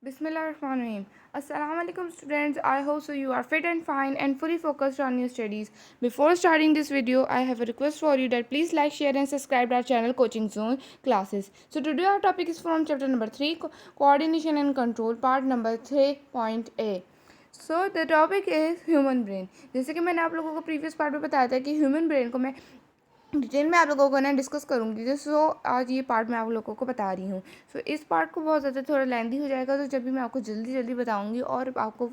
Bismillahirrahmanirrahim. Assalamu alaikum students. I hope so you are fit and fine and fully focused on your studies. Before starting this video, I have a request for you that please like, share and subscribe our channel Coaching Zone classes. So today our topic is from chapter number 3, Coordination and Control, part number 3.a. So the topic is human brain. जैसे कि मैंने आप लोगों को previous part में बताया था कि ह्यूमन ब्रेन को मैं डिटेल में आप लोगों को ना डिस्कस करूँगी. सो आज ये पार्ट मैं आप लोगों को बता रही हूँ. सो इस पार्ट को बहुत ज़्यादा थोड़ा लेंदी हो जाएगा, तो जब भी मैं आपको जल्दी जल्दी बताऊँगी और आपको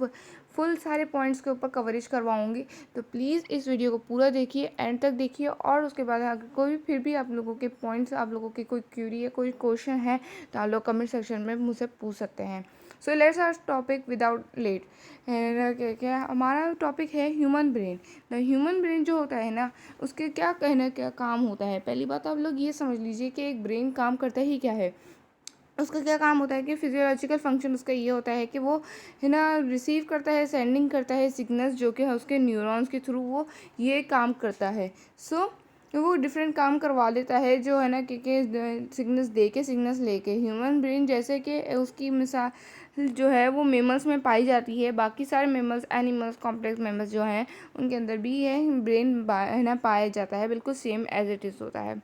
फुल सारे पॉइंट्स के ऊपर कवरेज करवाऊँगी, तो प्लीज़ इस वीडियो को पूरा देखिए, एंड तक देखिए. और उसके बाद अगर कोई फिर भी आप लोगों के पॉइंट्स, आप लोगों की कोई क्यूरी है, कोई क्वेश्चन है, तो आप लोग कमेंट सेक्शन में मुझसे पूछ सकते हैं. So let's our topic without late. क्या हमारा टॉपिक है human brain. The human brain जो होता है ना, उसके क्या काम होता है. पहली बात आप लोग ये समझ लीजिए कि एक ब्रेन काम करता ही क्या है. उसका क्या काम होता है कि फिजियोलॉजिकल फंक्शन उसका ये होता है कि वो है ना रिसीव करता है, सेंडिंग करता है सिग्नल्स, जो कि है उसके न्यूरॉन्स के थ्रू वो ये काम करता है. सो वो डिफरेंट काम करवा लेता है, जो है ना कि सिग्नल्स दे के सिग्नल्स लेके. ह्यूमन ब्रेन जैसे कि उसकी मिसाल जो है वो मेमल्स में पाई जाती है. बाकी सारे मेमल्स, एनिमल्स, कॉम्प्लेक्स मेमल्स जो हैं उनके अंदर भी ये ब्रेन है ना पाया जाता है, बिल्कुल सेम एज इट इज़ होता है.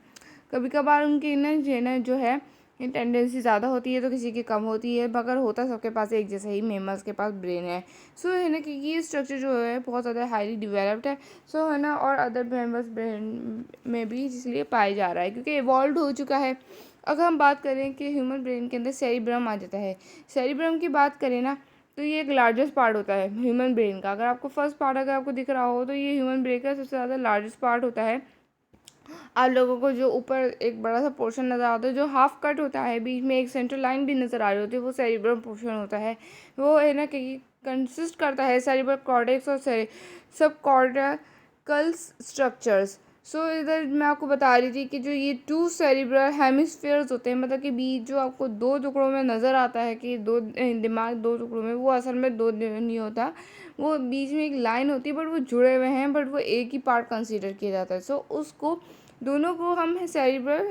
कभी कभार उनकी ना जो है टेंडेंसी ज़्यादा होती है तो किसी की कम होती है, मगर होता सबके पास एक जैसा ही मेमल्स के पास ब्रेन है. सो है ना कि ये स्ट्रक्चर जो है बहुत ज़्यादा हाईली डिवेलप्ड है. सो है ना, और अदर मेमल्स ब्रेन में भी इसलिए पाया जा रहा है क्योंकि इवॉल्व हो चुका है. अगर हम बात करें कि ह्यूमन ब्रेन के अंदर सेरिब्रम आ जाता है. सेरिब्रम की बात करें ना, तो ये एक लार्जेस्ट पार्ट होता है ह्यूमन ब्रेन का. अगर आपको फर्स्ट पार्ट अगर आपको दिख रहा हो, तो ये ह्यूमन ब्रेन का सबसे ज़्यादा लार्जेस्ट पार्ट होता है. आप लोगों को जो ऊपर एक बड़ा सा पोर्शन नज़र आता है, जो हाफ कट होता है, बीच में एक सेंट्रल लाइन भी नज़र आ रही होती है, वो सेरिब्रम पोर्शन होता है. वो है ना कि कंसिस्ट करता है सेरिब्रल कॉर्टेक्स और सब कॉर्टिकल स्ट्रक्चर्स. सो इधर मैं आपको बता रही थी कि जो ये 2 सेरिब्रल हेमिस्फीयर्स होते हैं, मतलब कि बीच जो आपको 2 टुकड़ों में नज़र आता है कि दिमाग 2 टुकड़ों में, वो असल में 2 नहीं होता. वो बीच में एक लाइन होती है, बट वो जुड़े हुए हैं, बट वो एक ही पार्ट कंसीडर किया जाता है. सो उसको दोनों को हम सेरिब्रल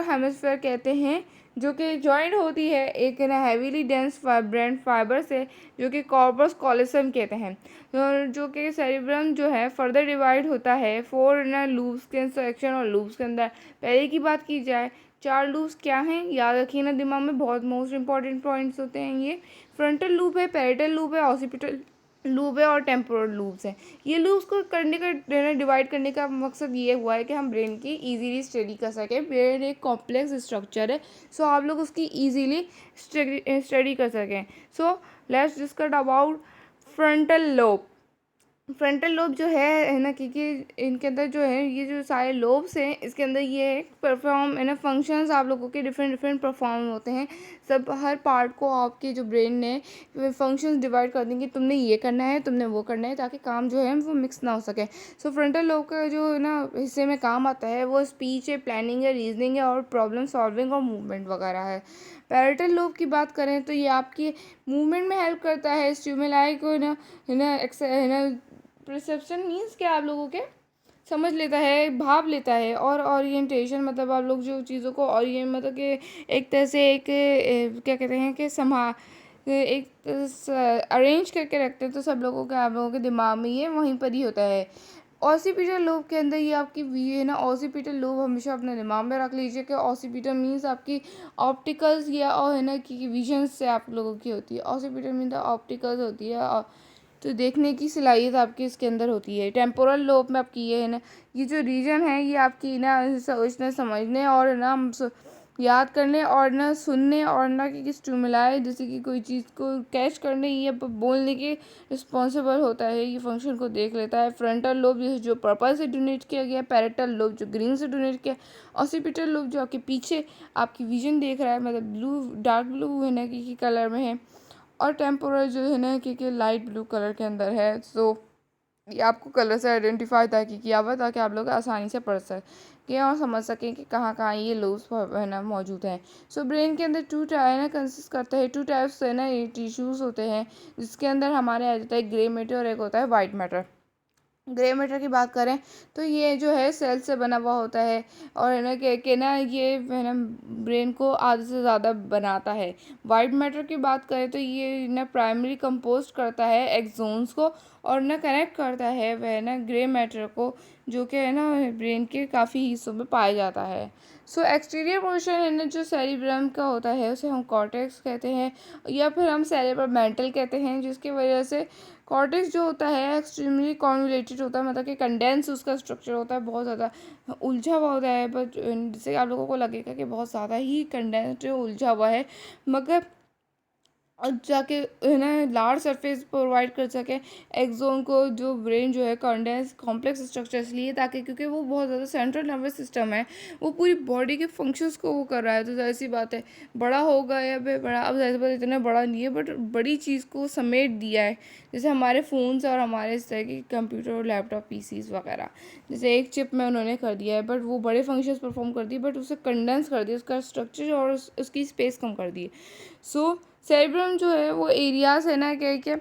हेमिस्फीयर कहते हैं, जो कि जॉइंट होती है एक ना हैवीली डेंस ब्रेन फाइबर से, जो कि कॉर्पस कॉलोसम कहते हैं. और जो कि सेरिब्रम जो है फर्दर डिवाइड होता है 4 ना लूप्स के सेक्शन और लूप्स के अंदर. पहले की बात की जाए, 4 लूप्स क्या हैं याद रखिए ना दिमाग में, बहुत मोस्ट इंपॉर्टेंट पॉइंट्स होते हैं ये. फ्रंटल लूप है, पैरेटल लूप है, ऑसिपिटल लूप है और टेम्पोरल लूप्स हैं. ये लूप्स को करने का डिवाइड करने का मकसद ये हुआ है कि हम ब्रेन की इजीली स्टडी कर सकें. ब्रेन एक कॉम्प्लेक्स स्ट्रक्चर है, सो आप लोग उसकी इजीली स्टडी कर सकें. So let's discuss about frontal lobe. Frontal lobe जो है ना, क्योंकि इनके अंदर जो है ये जो सारे लोब्स हैं, इसके अंदर ये परफॉर्म है ना फंक्शंस आप लोगों के डिफरेंट डिफरेंट परफॉर्म होते हैं. सब हर पार्ट को आपके जो ब्रेन ने फंक्शंस डिवाइड कर देंगे, तुमने ये करना है, तुमने वो करना है, ताकि काम जो है वो मिक्स ना हो सके. सो फ्रंटल लोब का जो है ना हिस्से में काम आता है, वो स्पीच है, प्लानिंग है, रीजनिंग है और प्रॉब्लम सॉल्विंग और मूवमेंट वगैरह है. पैरेटल लोब की बात करें तो ये आपकी मूवमेंट में हेल्प करता है, स्टिमुलाई को है ना परसेप्शन मीन्स क्या आप लोगों के समझ लेता है, भाप लेता है. और ओरिएंटेशन मतलब आप लोग जो चीज़ों को ओरिएंट मतलब कि एक तरह से एक क्या कहते हैं कि एक अरेंज करके रखते हैं, तो सब लोगों के आप लोगों के दिमाग में ये वहीं पर ही होता है. ऑसिपिटल लोब के अंदर ये आपकी है ना, ऑसिपिटल लोब हमेशा अपने दिमाग में रख लीजिए कि ऑसिपिटल मीन्स आपकी ऑप्टिकल्स या और है ना कि विजन से आप लोगों की होती है. ऑसिपिटल मीन्स ऑप्टिकल्स होती है, तो देखने की सलाहियत आपकी इसके अंदर होती है. टेम्पोरल लोब में आपकी ये है ना, ये जो रीजन है ये आपकी ना सोचने समझने और ना याद करने और ना सुनने और ना कि स्टिमुलाई जैसे कि कोई चीज़ को कैच करने या बोलने के रिस्पॉन्सिबल होता है. ये फंक्शन को देख लेता है. फ्रंटल लोब जो पर्पल से डोनेट किया गया, पैरेटल लोब जो ग्रीन से डोनेट किया, ऑसिपिटल लोब जो आपके पीछे आपकी विजन देख रहा है, मतलब ब्लू डार्क ब्लू है ना कि कलर में है, और टेम्पोरल जो है ना कि लाइट ब्लू कलर के अंदर है. सो ये आपको कलर से आइडेंटिफाई ताकि किया हुआ, ताकि आप लोग आसानी से पढ़ सकें और समझ सकें कि कहाँ कहाँ ये लोब्स है ना मौजूद हैं. सो ब्रेन के अंदर 2 टाइप ना कंसिस्ट करते हैं, 2 टाइप्स है ना ये टिश्यूज़ होते हैं, जिसके अंदर हमारे आ जाता है ग्रे मैटर और एक होता है वाइट मैटर. ग्रे मैटर की बात करें तो ये जो है सेल से बना हुआ होता है और है ना कि ना ये है ना ब्रेन को आधे से ज़्यादा बनाता है। वाइट मैटर की बात करें तो ये ना प्राइमरी कंपोस्ट करता है एक्सोन्स को और ना कनेक्ट करता है वह ना ग्रे मैटर को, जो कि है ना ब्रेन के काफ़ी हिस्सों में पाया जाता है। सो एक्सटीरियर पोर्शन है ना जो सेरिब्रम का होता है उसे हम कॉर्टेक्स कहते हैं या फिर हम सेरेब्रल मेंटल कहते हैं, जिसकी वजह से कॉर्टेक्स जो होता है एक्सट्रीमली कॉन्वोल्यूटेड होता है, मतलब कि कंडेंस उसका स्ट्रक्चर होता है, बहुत ज़्यादा उलझा हुआ होता है। बट जिससे आप लोगों को लगेगा कि बहुत ज़्यादा ही कंडेंस्ड उलझा हुआ है, मगर और जाके है ना लार्ज सरफेस प्रोवाइड कर सके एक्सोन को, जो ब्रेन जो है कंडेंस कॉम्प्लेक्स स्ट्रक्चर इसलिए ताकि क्योंकि वो बहुत ज़्यादा सेंट्रल नर्वस सिस्टम है, वो पूरी बॉडी के फंक्शंस को वो कर रहा है। तो जाहिर सी बात है बड़ा होगा या फिर बड़ा, अब जाहिर सी बात इतना बड़ा नहीं है बट बड़ी चीज़ को समेट दिया है, जैसे हमारे फ़ोन्स और हमारे इस तरह की कंप्यूटर और लैपटॉप पीसीज वगैरह, जैसे एक चिप में उन्होंने कर दिया है बट वो बड़े फंक्शंस परफॉर्म कर दिए बट उसे कंडेंस कर दिया, उसका स्ट्रक्चर और उसकी स्पेस कम कर दी। सो सेरेब्रम जो है वो एरियाज है ना क्या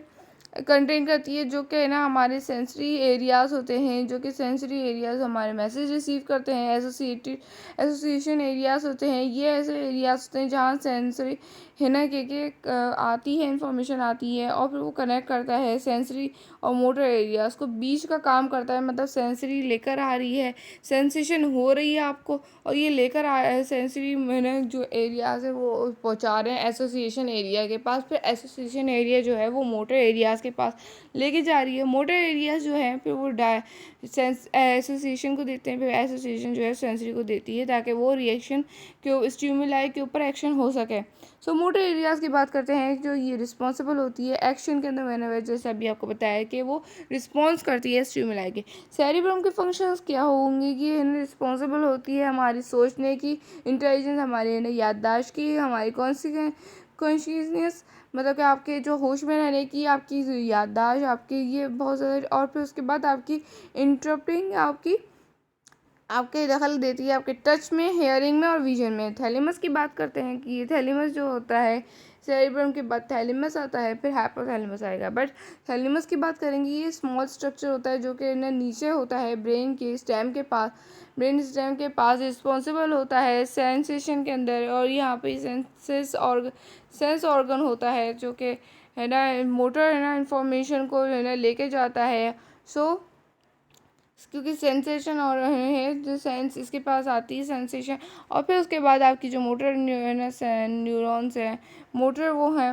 कंटेन करती है, जो कि है ना हमारे सेंसरी एरियाज होते हैं, जो कि सेंसरी एरियाज हमारे मैसेज रिसीव करते हैं। एसोसिएशन एरियाज होते हैं, ये ऐसे एरियाज होते हैं जहाँ सेंसरी है ना कि आती है, इंफॉर्मेशन आती है और फिर वो कनेक्ट करता है सेंसरी और मोटर एरियाज को, बीच का काम करता है। मतलब सेंसरी लेकर आ रही है, सेंसेशन हो रही है आपको और ये लेकर आ सेंसरी मैंने जो एरियाज है वो पहुंचा रहे हैं एसोसिएशन एरिया के पास, फिर एसोसिएशन एरिया जो है वो मोटर एरियाज़ के पास लेके जा रही है। मोटर एरियाज जो है फिर वो एसोसिएशन को देते हैं, फिर एसोसिएशन जो है सेंसरी को देती है ताकि वो रिएक्शन के स्टिमुलाई के ऊपर एक्शन हो सके। सो मोटर एरियाज़ की बात करते हैं, जो ये रिस्पॉन्सिबल होती है एक्शन के अंदर, मैंने जैसे अभी आपको बताया कि वो रिस्पॉन्स करती है स्टिमुलाई के। सेरिब्रम के फंक्शंस क्या होंगे कि रिस्पॉन्सिबल होती है हमारी सोचने की, इंटेलिजेंस, हमारी याददाश्त की, हमारी कॉन्शियसनेस, मतलब कि आपके जो होश में रहने की, आपकी याददाश्त, आपकी ये बहुत ज़्यादा, और फिर उसके बाद आपकी इंटरप्टिंग आपके दखल देती है आपके टच में, हेयरिंग में और विजन में। थैलेमस की बात करते हैं कि ये थैलेमस जो होता है सेरिब्रम के बाद थैलेमस आता है, फिर हाइपोथैलेमस आएगा। बट थैलेमस की बात करेंगे, ये स्मॉल स्ट्रक्चर होता है जो कि ना नीचे होता है ब्रेन के स्टेम के पास, ब्रेन स्टेम के पास रिस्पॉन्सिबल होता है सेंसेशन के अंदर, और यहाँ पे सेंस ऑर्गन होता है जो कि है ना मोटर है ना इंफॉर्मेशन को है ना लेके जाता है। सो क्योंकि सेंसेशन और है जो सेंस इसके पास आती है सेंसेशन, और फिर उसके बाद आपकी जो मोटर न्यूरॉन्स हैं, मोटर वो हैं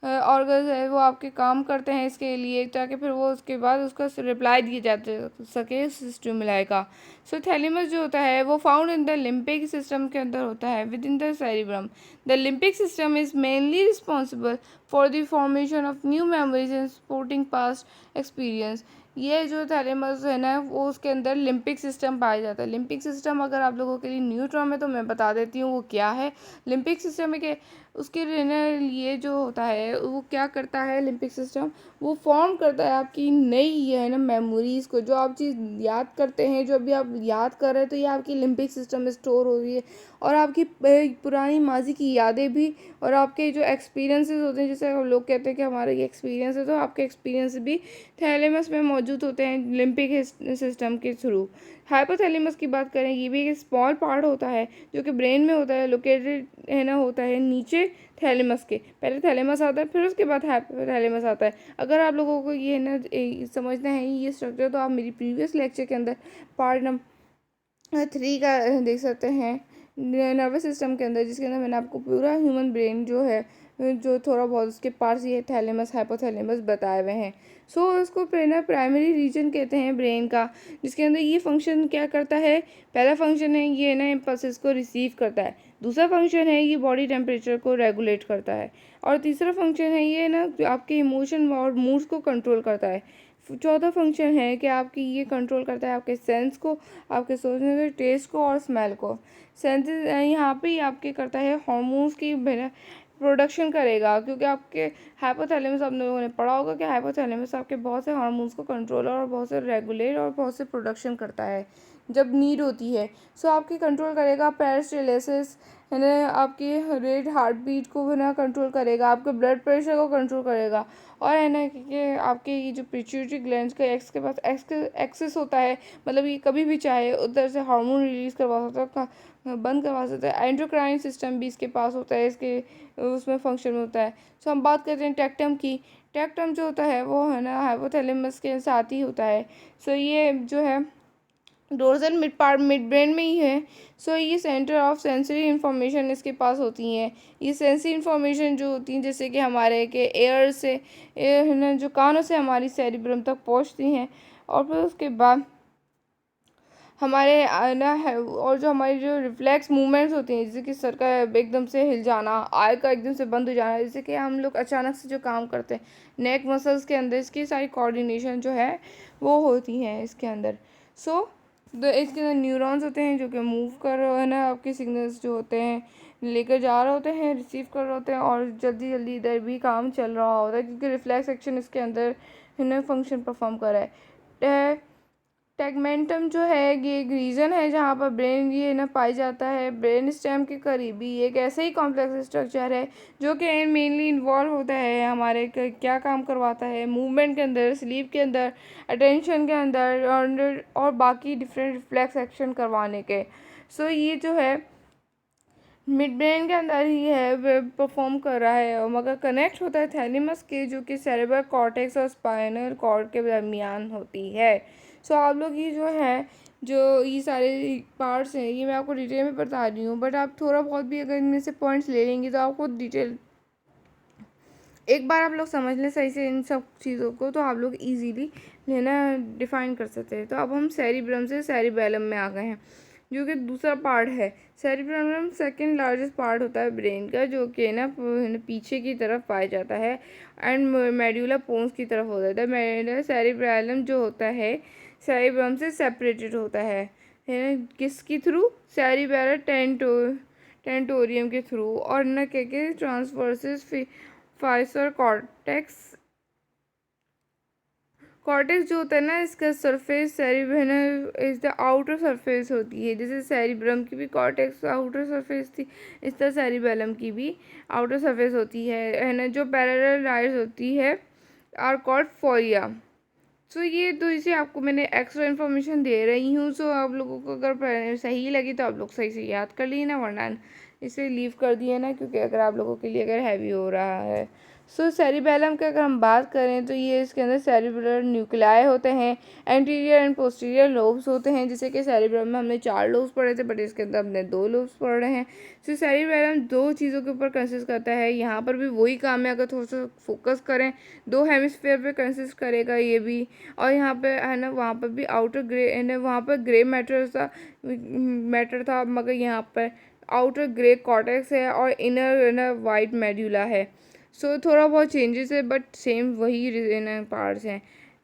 ऑर्गन्स है, वो आपके काम करते हैं इसके लिए ताकि फिर वो उसके बाद उसका रिप्लाई दिया जा सके स्टिमुलाई का। सो थैलेमस जो होता है वो found in the limbic system के अंदर होता है within the cerebrum. The limbic system is mainly responsible for the formation of new memories and supporting past experience. ये जो थैलेमस है ना वो उसके अंदर लिम्पिक सिस्टम पाया जाता है। लिम्पिक सिस्टम अगर आप लोगों के लिए न्यू टर्म है तो मैं बता देती हूँ वो क्या है। लिम्पिक सिस्टम है उसके लिए जो होता है वो क्या करता है, लिम्पिक सिस्टम वो फॉर्म करता है आपकी नई है ना मेमोरीज़ को, जो आप चीज़ याद करते हैं, जो अभी आप याद कर रहे हैं तो ये आपकी लिम्पिक सिस्टम में स्टोर हो रही है, और आपकी पुरानी माजी की यादें भी, और आपके जो एक्सपीरियंसेस होते हैं, जैसे हम लोग कहते हैं कि हमारा ये एक्सपीरियंस है, तो आपके एक्सपीरियंस भी थैलेमस में मौजूद होते हैं लिम्पिक सिस्टम के थ्रू। हाइपोथैलेमस की बात करें, ये भी एक स्मॉल पार्ट होता है जो कि ब्रेन में होता है, लोकेटेड है ना होता है नीचे थैलेमस के, पहले थैलेमस आता है फिर उसके बाद हाइपोथैलेमस आता है। अगर आप लोगों को ये ना समझना है ये स्ट्रक्चर, तो आप मेरी प्रीवियस लेक्चर के अंदर पार्ट नंबर 3 का देख सकते हैं नर्वस सिस्टम के अंदर, जिसके अंदर मैंने आपको पूरा ह्यूमन ब्रेन जो है जो थोड़ा बहुत उसके पार्ट्स ये थैलेमस हाइपोथैलेमस बताए हुए हैं। सो इसको प्राइमरी रीजन कहते हैं ब्रेन का, जिसके अंदर ये फंक्शन क्या करता है। पहला फंक्शन है ये ना इम्पल्सेस को रिसीव करता है, दूसरा फंक्शन है ये बॉडी टेम्परेचर को रेगुलेट करता है, और तीसरा फंक्शन है ये ना आपके इमोशन और मूड्स को कंट्रोल करता है। चौथा फंक्शन है कि आपकी ये कंट्रोल करता है आपके सेंस को, आपके सोचने के, टेस्ट को और स्मेल को। सेंसेस यहाँ पे ही आपके करता है हार्मोन्स की प्रोडक्शन करेगा, क्योंकि आपके हाइपोथैलेमस आप लोगों ने पढ़ा होगा कि हाइपोथैलेमस आपके बहुत से हार्मोन्स को कंट्रोल और बहुत से रेगुलेट और बहुत से प्रोडक्शन करता है। जब नीड होती है। सो आपकी कंट्रोल करेगा पेरिस्टालसिस, है ना, आपकी रेट हार्ट बीट को है ना कंट्रोल करेगा, आपके ब्लड प्रेशर को कंट्रोल करेगा। और है ना कि आपके ये जो पिट्यूटरी ग्लैंड का एक्स के पास एक्सेस होता है, मतलब ये कभी भी चाहे उधर से हार्मोन रिलीज करवा सकता है, बंद करवा सकता है। एंडोक्राइन सिस्टम भी इसके पास होता है, इसके उसमें फंक्शन होता है। सो हम बात करते हैं टेक्टम की। टेक्टम जो होता है वो है ना हाइपोथैलेमस के साथ ही होता है। सो ये जो है डोर्सल मिड ब्रेन में ही है। सो ये सेंटर ऑफ सेंसरी इंफॉर्मेशन इसके पास होती हैं। ये सेंसरी इंफॉर्मेशन जो होती हैं जैसे कि हमारे के एयर से है ना, जो कानों से हमारी सेरिब्रम तक पहुंचती हैं, और फिर उसके बाद हमारे ना है, और जो हमारी जो रिफ्लेक्स मूवमेंट्स होती हैं, जैसे कि सर का एकदम से हिल जाना, आई का एकदम से बंद हो जाना, जैसे कि हम लोग अचानक से जो काम करते हैं नेक मसल्स के अंदर, इसकी सारी कोऑर्डिनेशन जो है वो होती हैं इसके अंदर। सो इसके अंदर न्यूरॉन्स होते हैं जो कि मूव कर रहे हैं ना, आपके सिग्नल्स जो होते हैं लेकर जा रहे होते हैं, रिसीव कर रहे होते हैं, और जल्दी जल्दी इधर भी काम चल रहा होता है क्योंकि रिफ्लेक्स एक्शन इसके अंदर है ना फंक्शन परफॉर्म कर रहा है। टेगमेंटम जो है ये एक रीजन है जहाँ पर ब्रेन ये ना पाई जाता है ब्रेन स्टेम के करीबी। एक ऐसे ही कॉम्प्लेक्स स्ट्रक्चर है जो कि मेनली इन्वॉल्व होता है हमारे क्या काम करवाता है मूवमेंट के अंदर, स्लीप के अंदर, अटेंशन के अंदर, और बाकी डिफरेंट रिफ्लेक्स एक्शन करवाने के। सो ये जो है मिड ब्रेन के अंदर ही है परफॉर्म कर रहा है, और मगर कनेक्ट होता है थैलेमस के जो कि सेरेब्रल कॉर्टेक्स और स्पाइनल कॉर्ड के दरमियान होती है। सो आप लोग ये जो है जो ये सारे पार्ट्स हैं ये मैं आपको डिटेल में बता रही हूँ, बट आप थोड़ा बहुत भी अगर इनमें से पॉइंट्स ले लेंगे तो आपको डिटेल एक बार आप लोग समझ लें सही से इन सब चीज़ों को, तो आप लोग इजीली है ना डिफाइन कर सकते हैं। तो अब हम सेरिब्रम से सेरिबेलम में आ गए हैं जो कि दूसरा पार्ट है। सेरिब्रम सेकंड लार्जेस्ट पार्ट होता है ब्रेन का, जो कि ना पीछे की तरफ पाया जाता है एंड मेड्यूला पोन्स की तरफ हो जाता है। मेडुला सेरिब्रम जो होता है सेरिब्रम से सेपरेटेड होता है ना, किसके थ्रू? सेरिबेलर टेंटोरियम के थ्रू, और न के ट्रांसवर्सिस फाइसर कॉर्टेक्स जो होता है ना इसका surface cerebrum is the outer surface होती है। जैसे सेरिब्रम की भी कॉर्टेक्स आउटर सरफेस थी, इस तरह सेरिबेलम की भी आउटर सरफेस होती है ना, जो पैरेलल लाइंस होती है आर कॉल्ड फोरिया। सो ये तो इसे आपको मैंने एक्स्ट्रा इन्फॉर्मेशन दे रही हूँ। सो आप लोगों को अगर सही लगी तो आप लोग सही से याद कर लिए ना, वरना इसे लीव कर दिए ना, क्योंकि अगर आप लोगों के लिए अगर हैवी हो रहा है। सो सेरिबेलम की अगर हम बात करें तो ये इसके अंदर सेरिबुलर न्यूक्लियाई होते हैं, एंटीरियर एंड पोस्टीरियर लोब्स होते हैं। जैसे कि सेरिबेलम में हमने 4 लोब्स पढ़े थे, बट इसके अंदर हमने 2 लोब्स पढ़ रहे हैं। सो सेरिबेलम 2 चीज़ों के ऊपर कंसिस्ट करता है, यहाँ पर भी वही काम है, अगर थोड़ा सा फोकस करें 2 हेमिस्फेयर पे कंसिस्ट करेगा ये भी। और यहाँ पे है ना वहाँ पर भी आउटर ग्रे है ना, वहाँ पर ग्रे मैटर था, मगर यहाँ पर आउटर ग्रे कॉर्टेक्स है और इनर ना वाइट मेड्यूला है। सो थोड़ा बहुत चेंजेस है, बट सेम वही ना पार्ट्स हैं,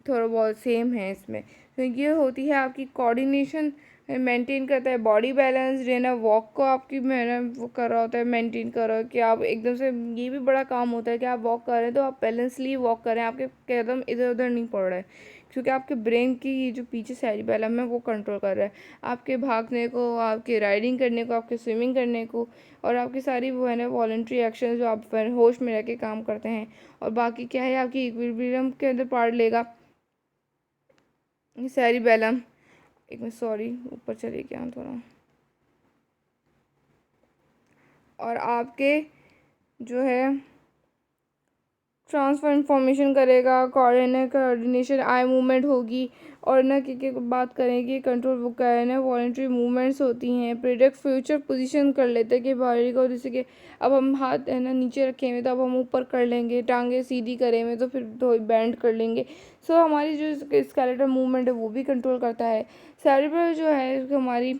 थोड़ा बहुत सेम है इसमें। तो ये होती है आपकी कोऑर्डिनेशन, मेंटेन करता है बॉडी बैलेंस, है ना, वॉक को आपकी मेहनत वो कर रहा होता है, मेंटेन कर रहा है कि आप एकदम से, ये भी बड़ा काम होता है कि आप वॉक कर रहे हैं तो आप बैलेंसली वॉक करें, आपके कदम इधर उधर नहीं पड़ रहे हैं, क्योंकि आपके ब्रेन की ये जो पीछे सेरिबेलम है वो कंट्रोल कर रहा है आपके भागने को, आपके राइडिंग करने को, आपके स्विमिंग करने को, और आपकी सारी वो है ना वॉलंटरी एक्शन जो आप होश में रह के काम करते हैं। और बाकी क्या है आपकी इक्विलिब्रियम के अंदर पार्ट लेगा सेरिबेलम। एक मिनट, सॉरी, ऊपर चले गया थोड़ा। और आपके जो है ट्रांसफ़र इंफॉर्मेशन करेगा, कोऑर्डिनेशन आई मूवमेंट होगी, और ना कि बात करेंगे कंट्रोल वो क्या है ना वॉलंटरी मूवमेंट्स होती हैं, प्रिडिक्ट फ्यूचर पोजीशन कर लेते हैं कि बॉडी को, जैसे कि अब हम हाथ है ना नीचे रखे हुए तो अब हम ऊपर कर लेंगे, टांगे सीधी करे हुए तो फिर थोड़ी बैंड कर लेंगे। सो हमारी जो स्केलेटल मूवमेंट है वो भी कंट्रोल करता है। सेरिब्रल जो है हमारी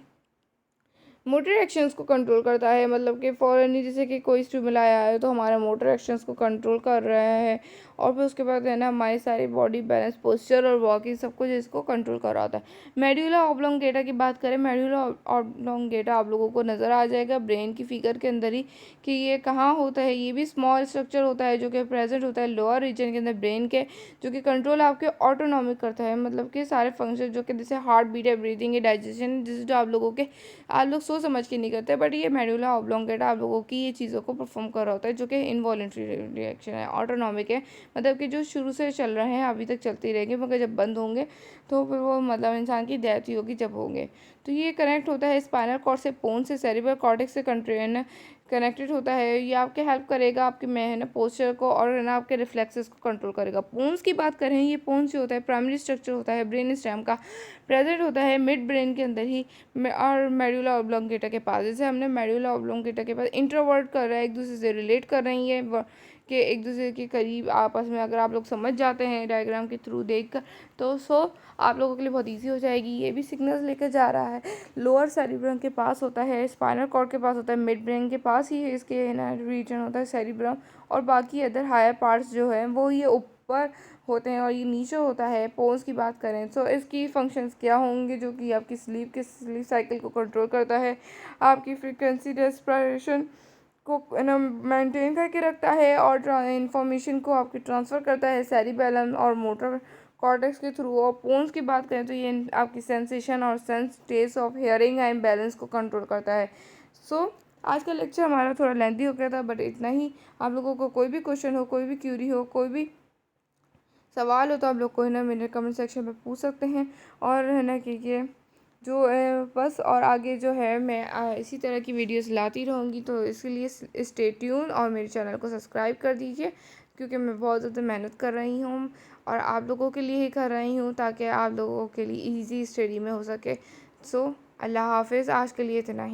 मोटर एक्शंस को कंट्रोल करता है, मतलब कि फ़ौरन ही जैसे कि कोई स्टिमुलाई आया है तो हमारा मोटर एक्शंस को कंट्रोल कर रहा है। और फिर उसके बाद है ना हमारी सारी बॉडी बैलेंस, पोस्चर और वॉकिंग सब कुछ इसको कंट्रोल कर रहा होता है। मेडुला ऑब्लोंगेटा की बात करें, मेडुला ऑब्लोंगेटा आप लोगों को नज़र आ जाएगा ब्रेन की फिगर के अंदर ही कि ये कहाँ होता है। ये भी स्मॉल स्ट्रक्चर होता है जो कि प्रेजेंट होता है लोअर रीजन के अंदर ब्रेन के, जो कि कंट्रोल आपके ऑटोनॉमिक करता है, मतलब कि सारे फंक्शन जो कि जैसे हार्ट बीट है, ब्रीदिंग है, डाइजेशन, जिस जो आप लोग सोच समझ के नहीं करते, बट ये मेडुला ऑब्लोंगेटा आप लोगों की ये चीज़ों को परफॉर्म कर रहा होता है, जो कि इनवॉलेंट्री रिएक्शन है, ऑटोनॉमिक है, मतलब कि जो शुरू से चल रहे हैं अभी तक चलते ही रहेंगे, मगर जब बंद होंगे तो फिर वो मतलब इंसान की डेथ ही होगी जब होंगे। तो ये कनेक्ट होता है स्पाइनल कॉर्ड से, पोन से, सेरिब्रल कॉर्टेक्स से कनेक्टेड होता है। ये आपके हेल्प करेगा आपके में है ना पोस्चर को, और है ना आपके रिफ्लेक्सेस को कंट्रोल करेगा। पोन्स की बात करें, ये पोन्स जो होता है प्राइमरी स्ट्रक्चर होता है ब्रेन स्टेम का, प्रेजेंट होता है मिड ब्रेन के अंदर ही और मेडुला ऑब्लोंगेटा के पास। जैसे हमने मेडुला ऑब्लोंगेटा के पास इंट्रोवर्ट कर रहा है, एक दूसरे से रिलेट कर रही है कि एक दूसरे के करीब आपस में अगर आप लोग समझ जाते हैं डायग्राम के थ्रू देखकर, तो आप लोगों के लिए बहुत ईजी हो जाएगी। ये भी सिग्नल्स लेकर जा रहा है, लोअर सेरिब्रम के पास होता है, स्पाइनल कॉर्ड के पास होता है, मिड ब्रेन के पास ही है इसके ना रीजन होता है सेरिब्रम, और बाकी अदर हायर पार्ट्स जो है वो ये ऊपर होते हैं और ये नीचे होता है। पोन्स की बात करें तो इसकी फंक्शंस क्या होंगे, जो कि आपकी स्लीप साइकिल को कंट्रोल करता है, आपकी फ्रीक्वेंसी रेस्पिरेशन को ना मेंटेन करके रखता है, और इंफॉर्मेशन को आपकी ट्रांसफ़र करता है सेरिबेलम और मोटर कॉर्टेक्स के थ्रू। और पोन्स की बात करें तो ये आपकी सेंसेशन और sense taste of hearing and balance को कंट्रोल करता है। आज का लेक्चर हमारा थोड़ा लेंथी हो गया था, बट इतना ही। आप लोगों को कोई भी क्वेश्चन हो, कोई भी क्यूरी हो, कोई भी सवाल हो, तो आप लोग को है ना मेरे कमेंट सेक्शन में पूछ सकते हैं। और है ना कि ये जो है बस, और आगे जो है मैं इसी तरह की वीडियोस लाती रहूँगी, तो इसके लिए स्टे ट्यून और मेरे चैनल को सब्सक्राइब कर दीजिए, क्योंकि मैं बहुत ज़्यादा मेहनत कर रही हूँ और आप लोगों के लिए ही कर रही हूँ, ताकि आप लोगों के लिए ईजी स्टडी में हो सके। अल्लाह हाफिज़, आज के लिए इतना ही।